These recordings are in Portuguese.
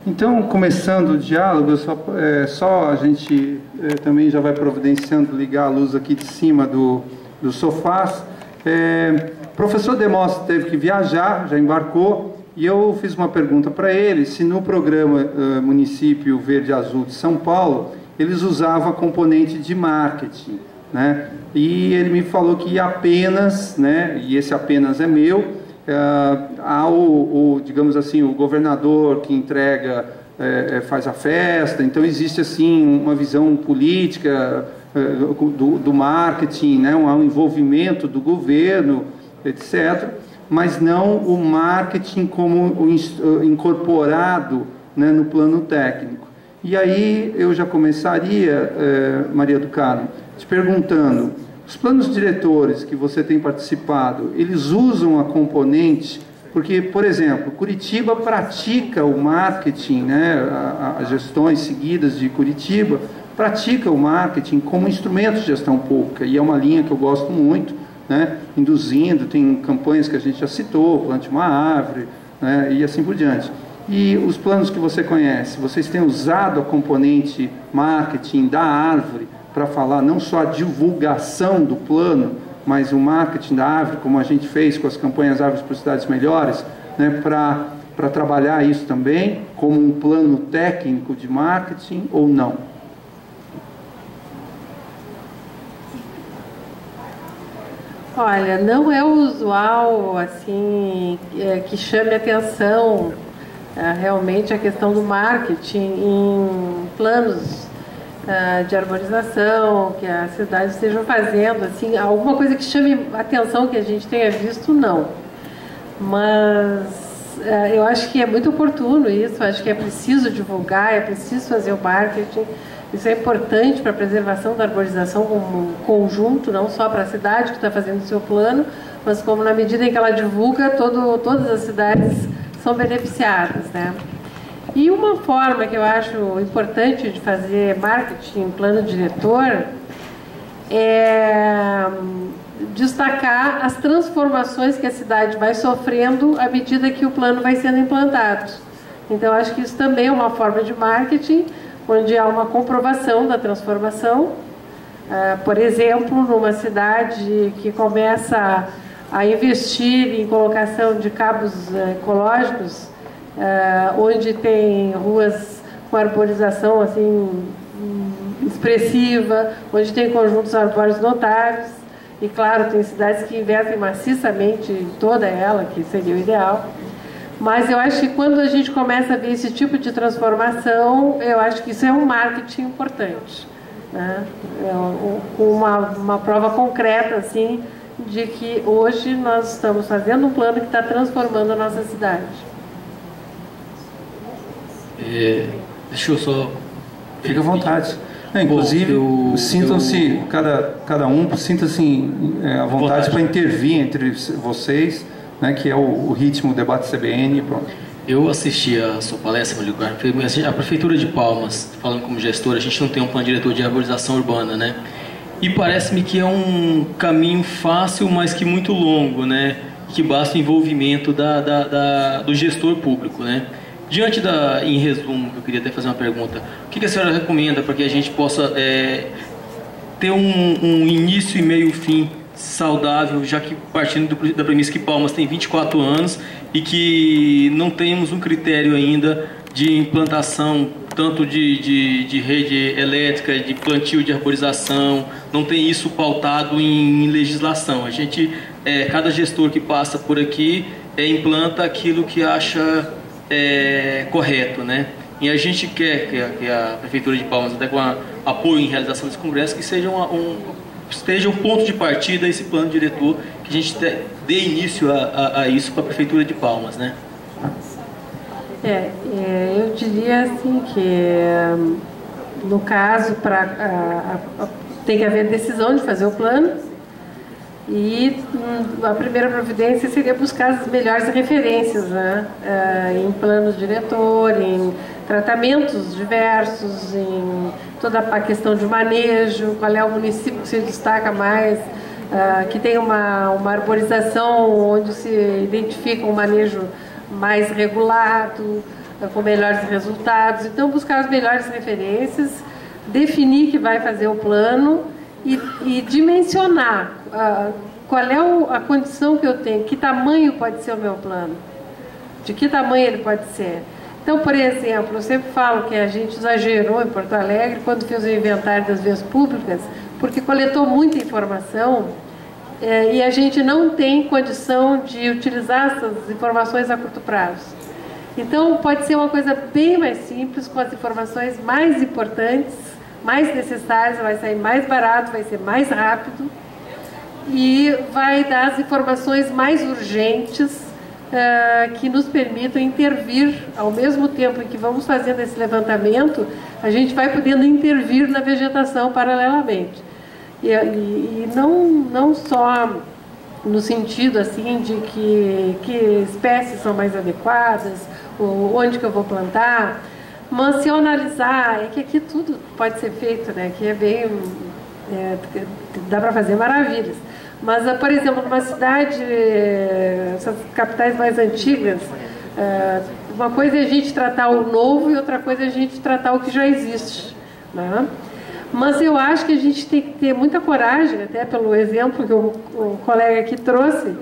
Então, começando o diálogo, só a gente também já vai providenciando ligar a luz aqui de cima do sofás. O professor Demóstenes teve que viajar, já embarcou, e eu fiz uma pergunta para ele, se no programa Município Verde Azul de São Paulo, eles usavam a componente de marketing, né? E ele me falou que apenas, né, e esse apenas é meu, há digamos assim, o governador que entrega, faz a festa, então existe assim uma visão política do marketing, né, um envolvimento do governo, etc., mas não o marketing como incorporado, né, no plano técnico. E aí eu já começaria, Maria do Carmo, te perguntando: os planos diretores que você tem participado, eles usam a componente, porque, por exemplo, Curitiba pratica o marketing, né, as gestões seguidas de Curitiba pratica o marketing como instrumento de gestão pública, e é uma linha que eu gosto muito, né, induzindo, tem campanhas que a gente já citou, plante uma árvore, né, e assim por diante. E os planos que você conhece, vocês têm usado a componente marketing da árvore para falar não só a divulgação do plano, mas o marketing da árvore, como a gente fez com as campanhas Árvores por Cidades Melhores, né, para trabalhar isso também como um plano técnico de marketing ou não? Olha, não é usual assim que chame atenção realmente a questão do marketing em planos de arborização, que as cidades estejam fazendo, assim, alguma coisa que chame atenção que a gente tenha visto, não. Mas eu acho que é muito oportuno isso, acho que é preciso divulgar, é preciso fazer o marketing, isso é importante para a preservação da arborização como um conjunto, não só para a cidade que está fazendo o seu plano, mas como na medida em que ela divulga, todas as cidades são beneficiadas, né? E uma forma que eu acho importante de fazer marketing em plano diretor é destacar as transformações que a cidade vai sofrendo à medida que o plano vai sendo implantado. Então, acho que isso também é uma forma de marketing, onde há uma comprovação da transformação. Por exemplo, numa cidade que começa a investir em colocação de cabos ecológicos, onde tem ruas com arborização assim expressiva, onde tem conjuntos arbóreos notáveis, e claro, tem cidades que investem maciçamente em toda ela, que seria o ideal. Mas eu acho que quando a gente começa a ver esse tipo de transformação, eu acho que isso é um marketing importante, né? Uma prova concreta assim de que hoje nós estamos fazendo um plano que está transformando a nossa cidade. Deixa eu só... Fica à vontade. Inclusive, sintam-se, cada um sinta-se à vontade para intervir entre vocês, né, que é o ritmo debate CBN. Pronto. Eu assisti a sua palestra, a Prefeitura de Palmas, falando como gestora, a gente não tem um plano diretor de arborização urbana, né? E parece-me que é um caminho fácil, mas que muito longo, né? Que basta o envolvimento do gestor público, né? Diante em resumo, eu queria até fazer uma pergunta. O que a senhora recomenda para que a gente possa ter um início e meio fim saudável, já que partindo da premissa que Palmas tem 24 anos e que não temos um critério ainda de implantação tanto de rede elétrica, de plantio de arborização, não tem isso pautado em legislação. A gente, cada gestor que passa por aqui implanta aquilo que acha correto, né? E a gente quer que a Prefeitura de Palmas, até com apoio em realização desse congresso, que seja esteja um ponto de partida esse plano diretor, que a gente dê início a isso para a Prefeitura de Palmas, né? Eu diria assim que no caso tem que haver decisão de fazer o plano, e a primeira providência seria buscar as melhores referências, né? Em planos diretor, em tratamentos diversos, em toda a questão de manejo, qual é o município que se destaca mais, que tem uma arborização onde se identifica um manejo mais regulado, com melhores resultados. Então, buscar as melhores referências, definir que vai fazer o plano e dimensionar qual é a condição que eu tenho, que tamanho pode ser o meu plano, de que tamanho ele pode ser. Então, por exemplo, eu sempre falo que a gente exagerou em Porto Alegre quando fez o inventário das vias públicas, porque coletou muita informação e a gente não tem condição de utilizar essas informações a curto prazo. Então, pode ser uma coisa bem mais simples, com as informações mais importantes, mais necessárias, vai sair mais barato, vai ser mais rápido e vai dar as informações mais urgentes que nos permitam intervir ao mesmo tempo em que vamos fazendo esse levantamento, a gente vai podendo intervir na vegetação paralelamente. E não só no sentido assim de que espécies são mais adequadas, ou onde que eu vou plantar, mas se eu analisar, é que aqui tudo pode ser feito, né? Que é bem... dá para fazer maravilhas. Mas, por exemplo, numa cidade, essas capitais mais antigas, uma coisa é a gente tratar o novo e outra coisa é a gente tratar o que já existe, né? Mas eu acho que a gente tem que ter muita coragem, até pelo exemplo que o colega aqui trouxe,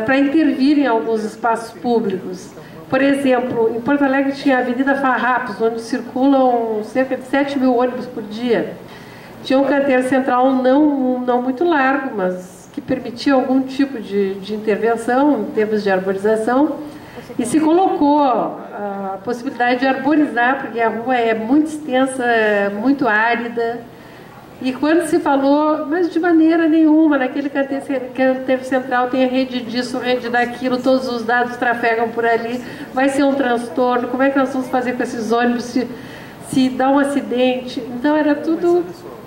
para intervir em alguns espaços públicos. Por exemplo, em Porto Alegre tinha a Avenida Farrapos, onde circulam cerca de 7 mil ônibus por dia. Tinha um canteiro central não muito largo, mas que permitia algum tipo de intervenção em termos de arborização, e se colocou a possibilidade de arborizar, porque a rua é muito extensa, muito árida, e quando se falou, mas de maneira nenhuma, naquele canteiro central tem a rede disso, rede daquilo, todos os dados trafegam por ali, vai ser um transtorno, como é que nós vamos fazer com esses ônibus se dá um acidente? Então era tudo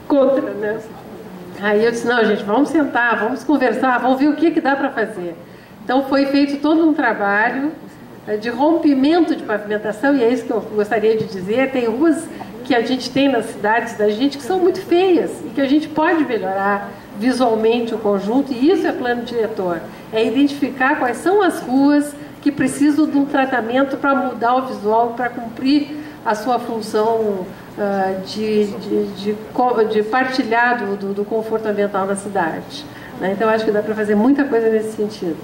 contra, né? Aí eu disse, não, gente, vamos sentar, vamos conversar, vamos ver o que dá para fazer. Então foi feito todo um trabalho de rompimento de pavimentação, e é isso que eu gostaria de dizer. Tem ruas que a gente tem nas cidades da gente que são muito feias e que a gente pode melhorar visualmente o conjunto, e isso é plano diretor. É identificar quais são as ruas que precisam de um tratamento para mudar o visual, para cumprir a sua função de partilhar do conforto ambiental na cidade, né? Então acho que dá para fazer muita coisa nesse sentido.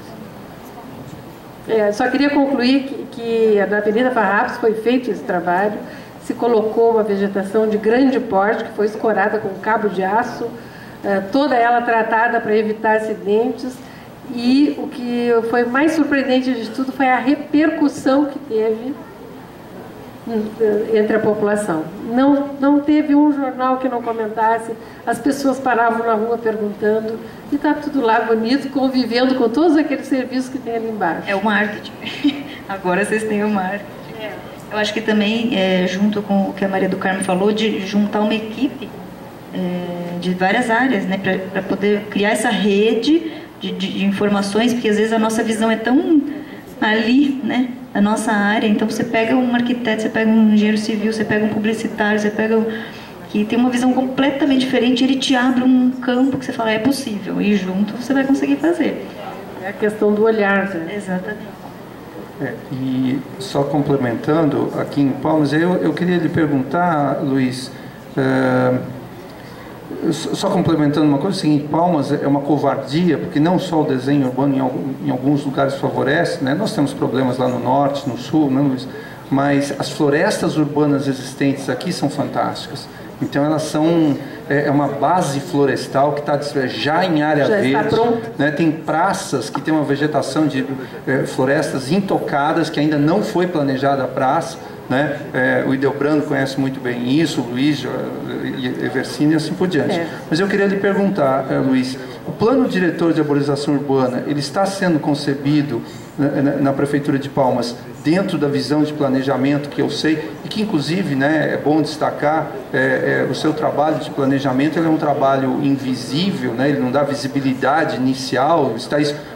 Só queria concluir que na Avenida Farrapos foi feito esse trabalho, se colocou uma vegetação de grande porte, que foi escorada com cabo de aço, toda ela tratada para evitar acidentes, e o que foi mais surpreendente de tudo foi a repercussão que teve entre a população. Não teve um jornal que não comentasse, as pessoas paravam na rua perguntando, e está tudo lá bonito, convivendo com todos aqueles serviços que tem ali embaixo. É o marketing. Agora vocês têm o marketing. Eu acho que também, junto com o que a Maria do Carmo falou, de juntar uma equipe de várias áreas, né, para poder criar essa rede de informações, porque às vezes a nossa visão é tão ali, né, a nossa área. Então você pega um arquiteto, você pega um engenheiro civil, você pega um publicitário, você pega que tem uma visão completamente diferente, ele te abre um campo que você fala, é possível, e junto você vai conseguir fazer. É a questão do olhar, né? Exatamente. E só complementando, aqui em Palmas, eu queria lhe perguntar, Luiz, só complementando uma coisa, assim, Palmas é uma covardia, porque não só o desenho urbano em alguns lugares favorece, né? Nós temos problemas lá no norte, no sul, né, Luiz? Mas as florestas urbanas existentes aqui são fantásticas. Então elas são uma base florestal que está já em área verde, né? Tem praças que tem uma vegetação de florestas intocadas, que ainda não foi planejada a praça, né? O Ideobrando conhece muito bem isso, o Luiz, Evercine e assim por diante. Mas eu queria lhe perguntar, Luiz, o plano diretor de arborização urbana, ele está sendo concebido na Prefeitura de Palmas dentro da visão de planejamento que eu sei, e que inclusive, né, é bom destacar, o seu trabalho de planejamento, ele é um trabalho invisível, né, ele não dá visibilidade inicial,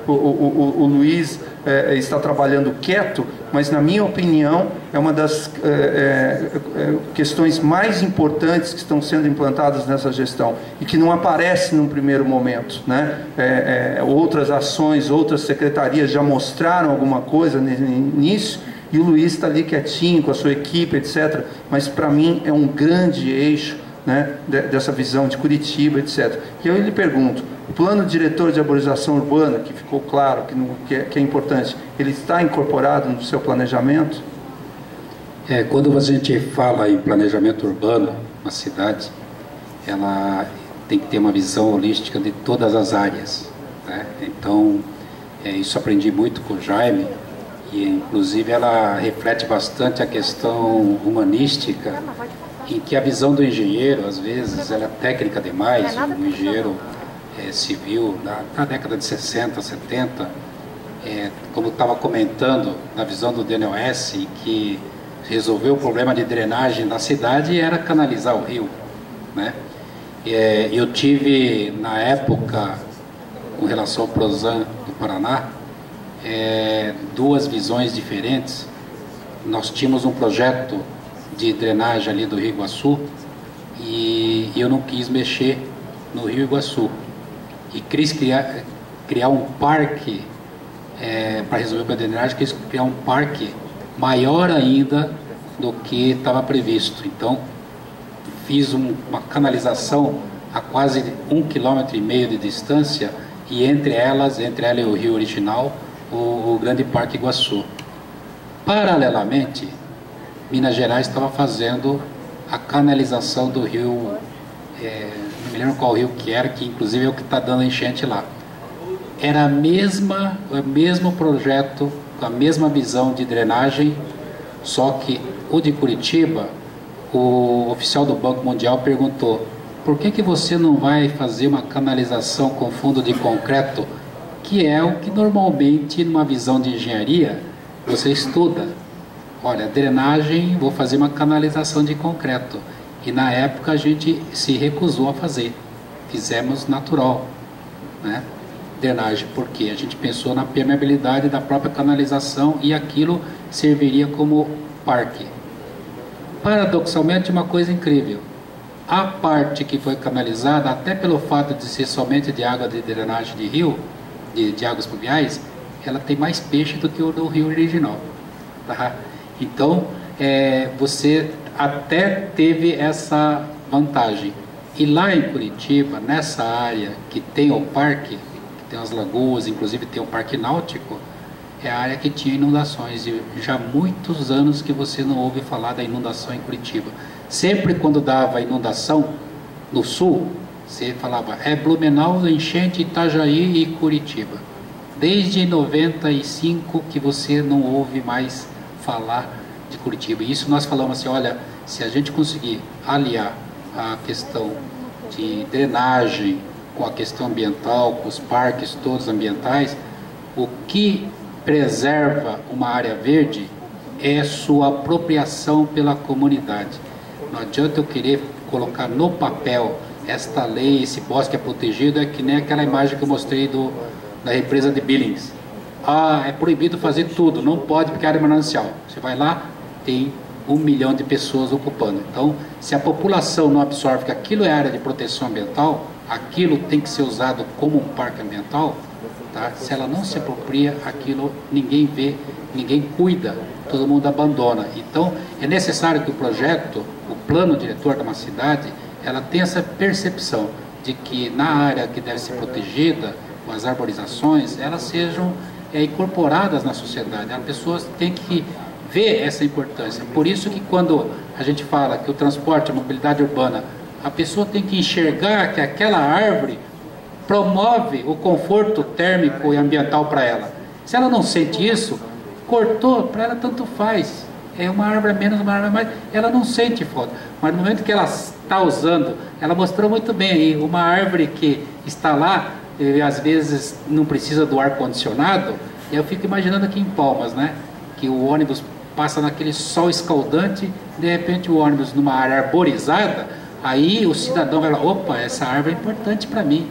o Luiz está trabalhando quieto, mas na minha opinião é uma das questões mais importantes que estão sendo implantadas nessa gestão e que não aparece num primeiro momento, né? Outras ações, outras secretarias já mostraram alguma coisa nisso, E o Luiz está ali quietinho com a sua equipe, etc. Mas para mim é um grande eixo, né, dessa visão de Curitiba, etc. E eu lhe pergunto, o plano diretor de arborização urbana, que ficou claro que é importante, ele está incorporado no seu planejamento? Quando a gente fala em planejamento urbano, uma cidade, ela tem que ter uma visão holística de todas as áreas, né? Então, isso aprendi muito com o Jaime, e inclusive ela reflete bastante a questão humanística, em que a visão do engenheiro, às vezes, ela é técnica demais. Um engenheiro civil, na década de 60, 70, como estava comentando, na visão do Daniel S., que resolveu o problema de drenagem da cidade era canalizar o rio, né? Eu tive, na época, com relação ao Prosan do Paraná, duas visões diferentes. Nós tínhamos um projeto de drenagem ali do Rio Iguaçu e eu não quis mexer no Rio Iguaçu e quis criar um parque para resolver o problema de drenagem, quis criar um parque maior ainda do que estava previsto. Então fiz uma canalização a quase 1,5 km de distância, e entre ela e o rio original, o Grande Parque Iguaçu. Paralelamente, Minas Gerais estava fazendo a canalização do rio, não me lembro qual rio que era, que inclusive é o que está dando enchente lá. Era o mesmo projeto, com a mesma visão de drenagem, só que o de Curitiba, o oficial do Banco Mundial perguntou: por que você não vai fazer uma canalização com fundo de concreto, que é o que normalmente, numa visão de engenharia, você estuda? Olha, drenagem, vou fazer uma canalização de concreto. E na época a gente se recusou a fazer. Fizemos natural, né? Drenagem, porque a gente pensou na permeabilidade da própria canalização e aquilo serviria como parque. Paradoxalmente, uma coisa incrível: a parte que foi canalizada, até pelo fato de ser somente de água de drenagem de rio, de águas pluviais, ela tem mais peixe do que o do rio original, tá? Então, você até teve essa vantagem. E lá em Curitiba, nessa área que tem o parque, que tem as lagoas, inclusive tem o parque náutico, é a área que tinha inundações. E já há muitos anos que você não ouve falar da inundação em Curitiba. Sempre quando dava inundação no sul, você falava, Blumenau, enchente, Itajaí e Curitiba. Desde 95 que você não ouve mais falar de Curitiba. E isso nós falamos assim, olha, se a gente conseguir aliar a questão de drenagem com a questão ambiental, com os parques todos ambientais, o que preserva uma área verde é sua apropriação pela comunidade. Não adianta eu querer colocar no papel esta lei, esse bosque é protegido, é que nem aquela imagem que eu mostrei da represa de Billings. É proibido fazer tudo, não pode porque é área manancial. Você vai lá, tem 1 milhão de pessoas ocupando. Então, se a população não absorve que aquilo é área de proteção ambiental, aquilo tem que ser usado como um parque ambiental, tá? Se ela não se apropria, aquilo ninguém vê, ninguém cuida, todo mundo abandona. Então, é necessário que o projeto, o plano diretor de uma cidade, ela tenha essa percepção de que na área que deve ser protegida, com as arborizações, elas sejam incorporadas na sociedade. As pessoas têm que ver essa importância. Por isso que quando a gente fala que o transporte, a mobilidade urbana, a pessoa tem que enxergar que aquela árvore promove o conforto térmico e ambiental para ela. Se ela não sente isso, cortou, para ela tanto faz. É uma árvore menos, uma árvore mais, ela não sente falta. Mas no momento que ela está usando, ela mostrou muito bem aí, uma árvore que está lá, às vezes não precisa do ar-condicionado. Eu fico imaginando aqui em Palmas, né? Que o ônibus passa naquele sol escaldante, de repente o ônibus numa área arborizada, aí o cidadão vai lá, opa, essa árvore é importante para mim,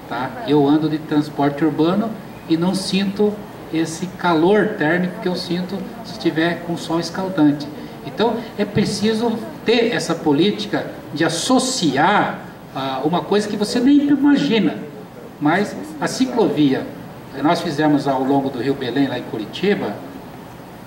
tá? Eu ando de transporte urbano e não sinto esse calor térmico que eu sinto se estiver com sol escaldante. Então é preciso ter essa política de associar uma coisa que você nem imagina. Mas a ciclovia, nós fizemos ao longo do Rio Belém, lá em Curitiba,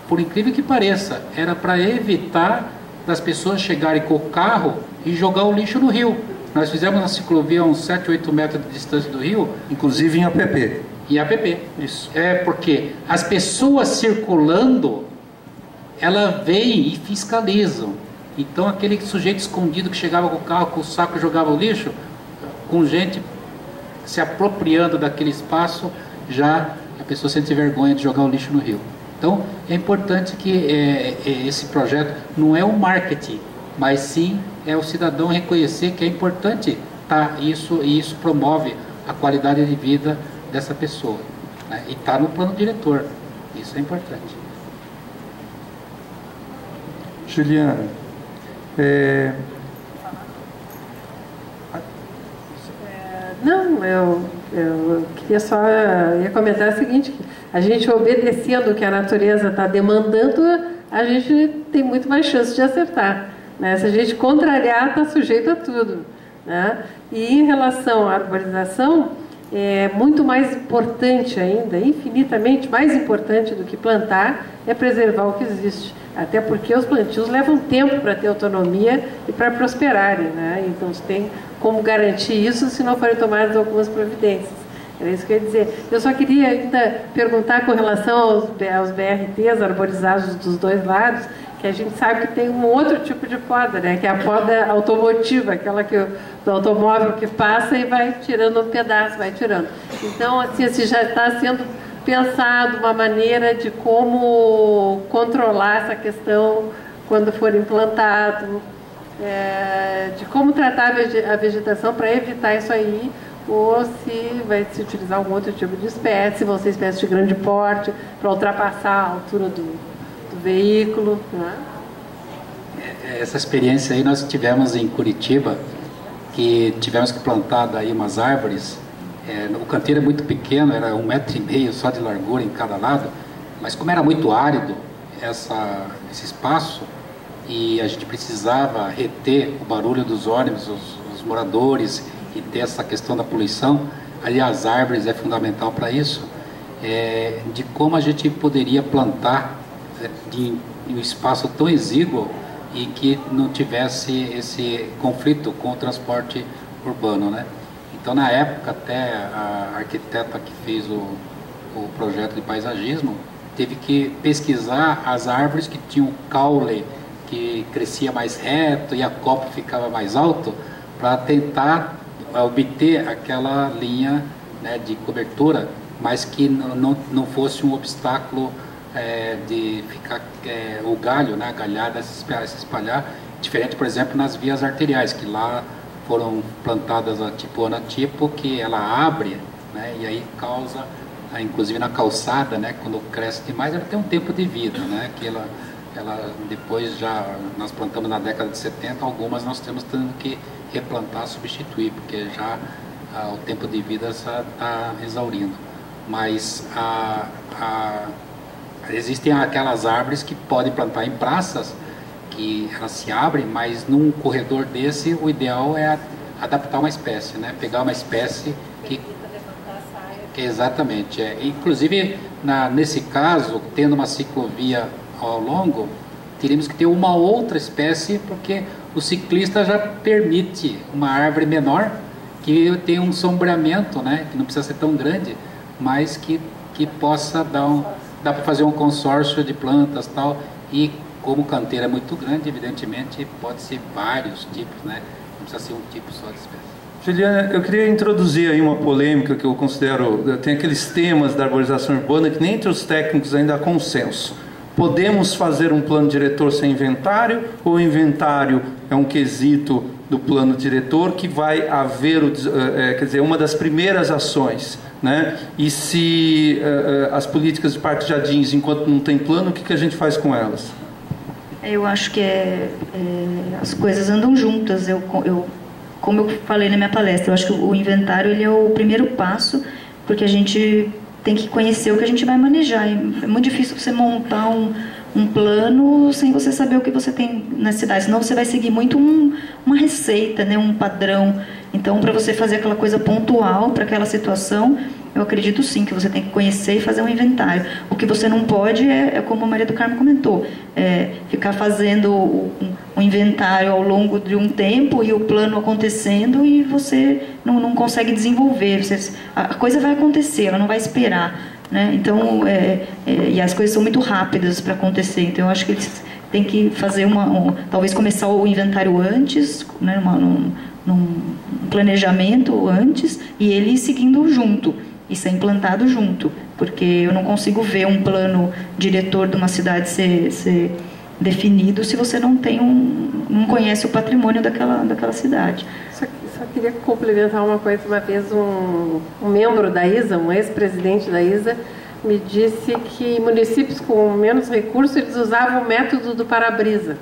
por incrível que pareça, era para evitar das pessoas chegarem com o carro e jogar o lixo no rio. Nós fizemos uma ciclovia a uns 7, 8 metros de distância do rio. Inclusive em APP. Em APP. Isso. É porque as pessoas circulando, ela vem e fiscalizam. Então aquele sujeito escondido que chegava com o carro, com o saco e jogava o lixo, com gente se apropriando daquele espaço, já a pessoa sente vergonha de jogar o lixo no rio. Então é importante que esse projeto não é o marketing, mas sim é o cidadão reconhecer que é importante isso, e isso promove a qualidade de vida dessa pessoa, né? E está no plano diretor, isso é importante. Juliana, Não, eu queria só ia comentar o seguinte, que a gente obedecendo o que a natureza está demandando, a gente tem muito mais chance de acertar, né? Se a gente contrariar, está sujeito a tudo, né? E em relação à arborização, é muito mais importante ainda, infinitamente mais importante do que plantar, é preservar o que existe. Até porque os plantios levam tempo para ter autonomia e para prosperarem, né? Então, você tem como garantir isso se não forem tomadas algumas providências. Era isso que eu ia dizer. Eu só queria ainda perguntar com relação aos BRTs arborizados dos dois lados, que a gente sabe que tem um outro tipo de poda, né? Que é a poda automotiva, aquela do automóvel que passa e vai tirando um pedaço, vai tirando. Então, assim já está sendo pensado uma maneira de como controlar essa questão quando for implantado, de como tratar a vegetação para evitar isso aí, ou se vai se utilizar algum outro tipo de espécie, vão ser espécies de grande porte, para ultrapassar a altura do veículo, né? Essa experiência aí nós tivemos em Curitiba, que tivemos que plantar daí umas árvores. O canteiro é muito pequeno, era 1,5 metro só de largura em cada lado, mas como era muito árido esse espaço, e a gente precisava reter o barulho dos ônibus, os moradores, e ter essa questão da poluição, ali as árvores é fundamental para isso, de como a gente poderia plantar em um espaço tão exíguo e que não tivesse esse conflito com o transporte urbano, né? Então, na época, até a arquiteta que fez o projeto de paisagismo teve que pesquisar as árvores que tinham caule, que crescia mais reto e a copa ficava mais alto, para tentar obter aquela linha, né, de cobertura, mas que não fosse um obstáculo de ficar o galho, né, a galhada se espalhar, diferente, por exemplo, nas vias arteriais, que lá foram plantadas a tipo anatipo, que ela abre, né, e aí causa, inclusive na calçada, né, quando cresce demais, ela tem um tempo de vida, né, que ela depois nós plantamos na década de 70, algumas nós temos que replantar, substituir, porque já o tempo de vida está exaurindo. Mas existem aquelas árvores que podem plantar em praças, que elas se abrem, mas num corredor desse o ideal é adaptar uma espécie, né? Pegar uma espécie que exatamente, inclusive nesse caso, tendo uma ciclovia ao longo, teríamos que ter uma outra espécie, porque o ciclista já permite uma árvore menor que tenha um sombreamento, né? Que não precisa ser tão grande, mas que possa dá para fazer um consórcio de plantas tal, e como o canteiro é muito grande, evidentemente pode ser vários tipos, né? Não precisa ser um tipo só de espécie. Juliana, eu queria introduzir aí uma polêmica que eu considero, tem aqueles temas da arborização urbana que nem entre os técnicos ainda há consenso. Podemos fazer um plano diretor sem inventário, ou o inventário é um quesito do plano diretor que vai haver, quer dizer, uma das primeiras ações, né? E se as políticas de Parque Jardins, enquanto não tem plano, o que a gente faz com elas? Eu acho que as coisas andam juntas. Como eu falei na minha palestra, eu acho que o inventário ele é o primeiro passo, porque a gente tem que conhecer o que a gente vai manejar. É muito difícil você montar um plano sem você saber o que você tem na cidade, senão você vai seguir muito uma receita, né, um padrão. Então, para você fazer aquela coisa pontual para aquela situação, eu acredito sim que você tem que conhecer e fazer um inventário. O que você não pode é como a Maria do Carmo comentou, ficar fazendo um inventário ao longo de um tempo e o plano acontecendo e você não consegue desenvolver. A coisa vai acontecer, ela não vai esperar, né? Então, e as coisas são muito rápidas para acontecer. Então, eu acho que eles têm que fazer talvez começar o inventário antes, né? Num planejamento antes e ele ir seguindo junto e ser implantado junto, porque eu não consigo ver um plano diretor de uma cidade ser definido se você não conhece o patrimônio daquela cidade. Só queria complementar uma coisa. Uma vez um membro da ISA, um ex-presidente da ISA, me disse que municípios com menos recursos eles usavam o método do para-brisa.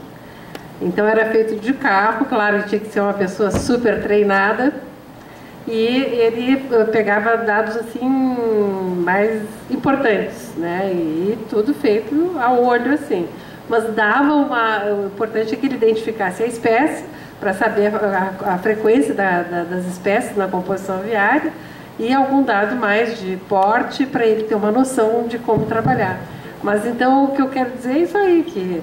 Então era feito de carro, claro, tinha que ser uma pessoa super treinada, e ele pegava dados assim mais importantes, né? E tudo feito ao olho assim. Mas dava o importante é que ele identificasse a espécie para saber a frequência das espécies na composição viária e algum dado mais de porte para ele ter uma noção de como trabalhar. Mas então o que eu quero dizer é isso aí, que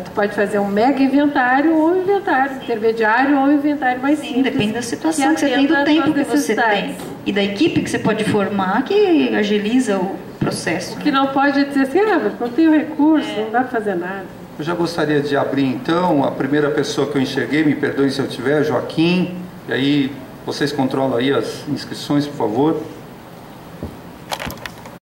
tu pode fazer um mega inventário ou um inventário intermediário ou um inventário mais simples. Depende da situação que você tem, do tempo que você tem. E da equipe que você pode formar que agiliza o processo. O que não pode dizer assim, não tenho recurso, não dá para fazer nada. Eu já gostaria de abrir então, a primeira pessoa que eu enxerguei, me perdoem se eu tiver, Joaquim, e aí vocês controlam aí as inscrições, por favor.